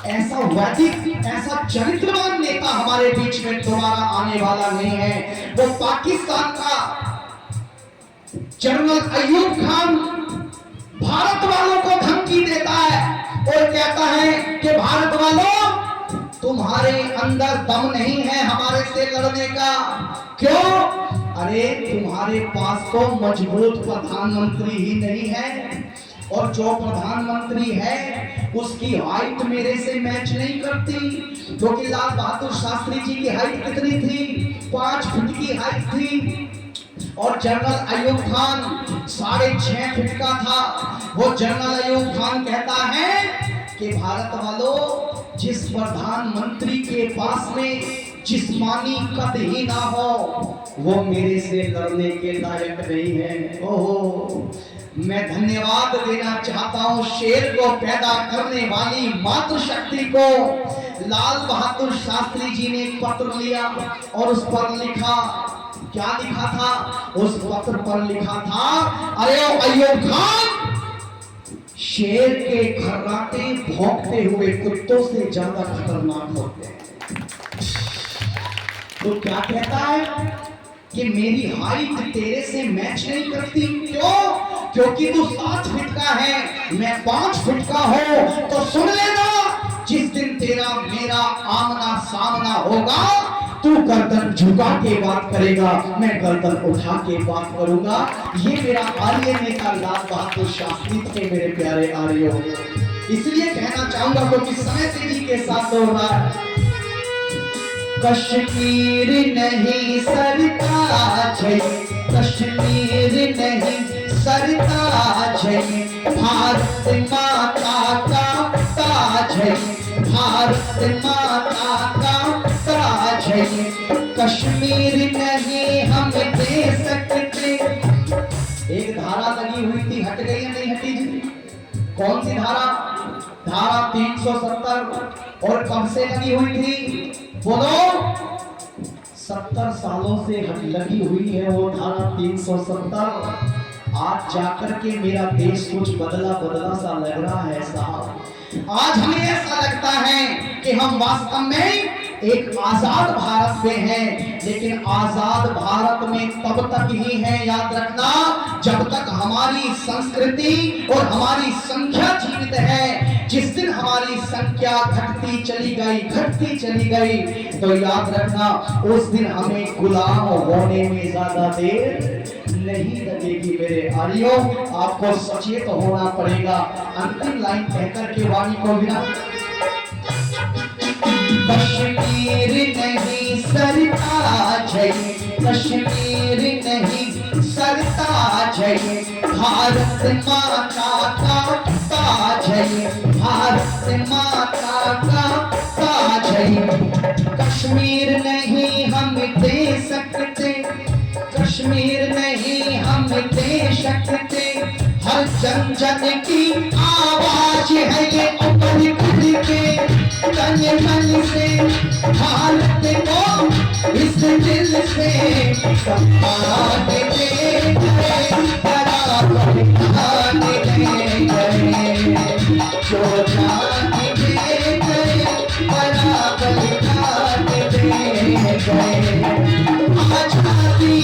ऐसा वैदिक, ऐसा चरित्रवान नेता हमारे बीच में दोबारा आने वाला नहीं है। वो पाकिस्तान का जनरल अयूब खान भारत वालों को धमकी देता है और कहता है कि भारत वालों तुम्हारे अंदर दम नहीं है हमारे से लड़ने का। क्यों? अरे तुम्हारे पास तो मजबूत प्रधानमंत्री ही नहीं है और जो प्रधानमंत्री है उसकी हाइट मेरे से मैच नहीं करती, क्योंकि लाल बहादुर शास्त्री जी की हाइट कितनी थी? 5 फुट की हाइट थी और जनरल अयूब खान 6.5 फुट का था। वो जनरल अयूब खान कहता है कि भारत वालों, जिस प्रधानमंत्री के पास में जिस्मानी कद ही ना हो वो मेरे से लड़ने के लायक नहीं है। ओहो, मैं धन्यवाद देना चाहता हूं शेर को पैदा करने वाली मातृशक्ति को। लाल बहादुर शास्त्री जी ने एक पत्र लिया और उस पर लिखा, क्या लिखा था? उस पत्र पर लिखा था, अरे अयूब खान, शेर के खर्राटे भौंकते हुए कुत्तों से ज्यादा खतरनाक होते हैं। तो क्या कहता है कि मेरी हाइट तेरे से मैच नहीं करती। क्यों? क्योंकि तू 7 फुट का है, मैं 5 फुट का हूं। तो सुन लेना, जिस दिन तेरा मेरा आमना सामना होगा तू गर्दन झुका के बात करेगा, मैं गर्दन उठा के बात करूंगा। ये मेरा आर्य नेता लाल बहादुर शास्त्री थे मेरे प्यारे आर्यों। इसलिए कहना चाहूंगा क्योंकि समय तेजी के साथ दौड़ रहा है। कश्मीर नहीं सरताज है, कश्मीर नहीं सरताज है, भारत माता का ताज है, भारत माता का ताज है, कश्मीर नहीं हम दे सकते। एक धारा लगी हुई थी, हट गई या नहीं हटी जी? कौन सी धारा? धारा 370। और कब से लगी हुई थी बोलो? 70 सालों से लगी हुई है वो धारा 370। आज जाकर के मेरा देश कुछ बदला बदला सा लग रहा है साहब। आज हमें ऐसा लगता है कि हम वास्तव में एक आजाद भारत में हैं, लेकिन आजाद भारत में तब तक ही है, याद रखना, जब तक हमारी संस्कृति और हमारी संख्या जीवित है। जिस दिन हमारी संख्या घटती चली गई तो याद रखना उस दिन हमें गुलाम होने में ज्यादा देर नहीं लगेगी। मेरे आर्यों, आपको सचेत होना पड़ेगा। अंतिम लाइन कहकर के वाणी को विराम। कश्मीर नहीं सरताज है, कश्मीर नहीं सरताज है, भारत माता का ताज है, भारत माता का ताज है, कश्मीर नहीं हम दे सकते, कश्मीर नहीं हम दे सकते, हर जन जन की आवाज है ये उमर खुद के तन मन से, भारत को इस दिल से सम्मान दे गए, बराबर ध्यान दे गए, जो जान दे गए बराबर ध्यान दे गए। आजादी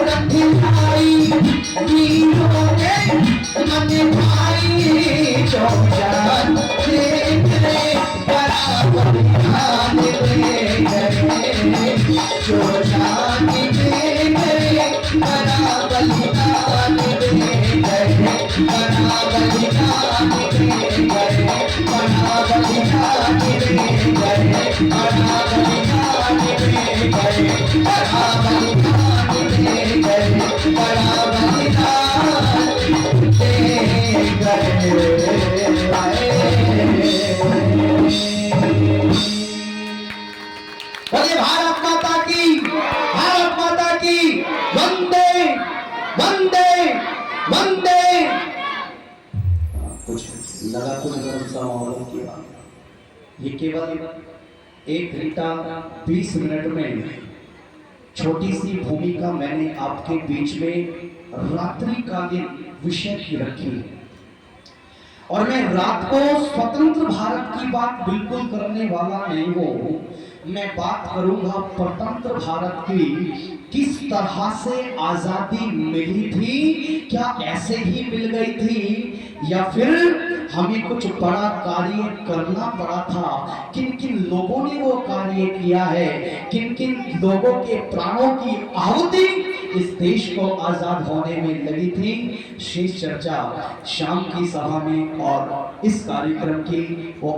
रखिलाई वीरों के मन भाई, जो जान दे गए बराबर ध्यान दे गए, जो जान दे गए बराबर ध्यान दे गए, बराबर ध्यान दे गए, बराबर ध्यान दे गए, बराबर ध्यान दे गए, बराबर ध्यान दे गए, बराबर ध्यान दे बोले भारत माता की, भारत माता की, वंदे वंदे वंदे। कुछ लगा तो गरम सा माहौल किया। ये केवल 1 घंटा 20 मिनट में छोटी सी भूमिका मैंने आपके बीच में रात्रिकालीन विषय की रखी है। और मैं रात को स्वतंत्र भारत की बात बिल्कुल करने वाला नहीं हूं। मैं बात करूंगा स्वतंत्र भारत की, किस तरह से आजादी मिली थी, क्या ऐसे ही मिल गई थी या फिर हमें कुछ बड़ा कार्य करना पड़ा था। किन किन लोगों ने वो कार्य किया है, किन किन लोगों के प्राणों की आहुति इस देश को आजाद होने में लगी थी। शेष चर्चा शाम की सभा में और इस कार्यक्रम की वो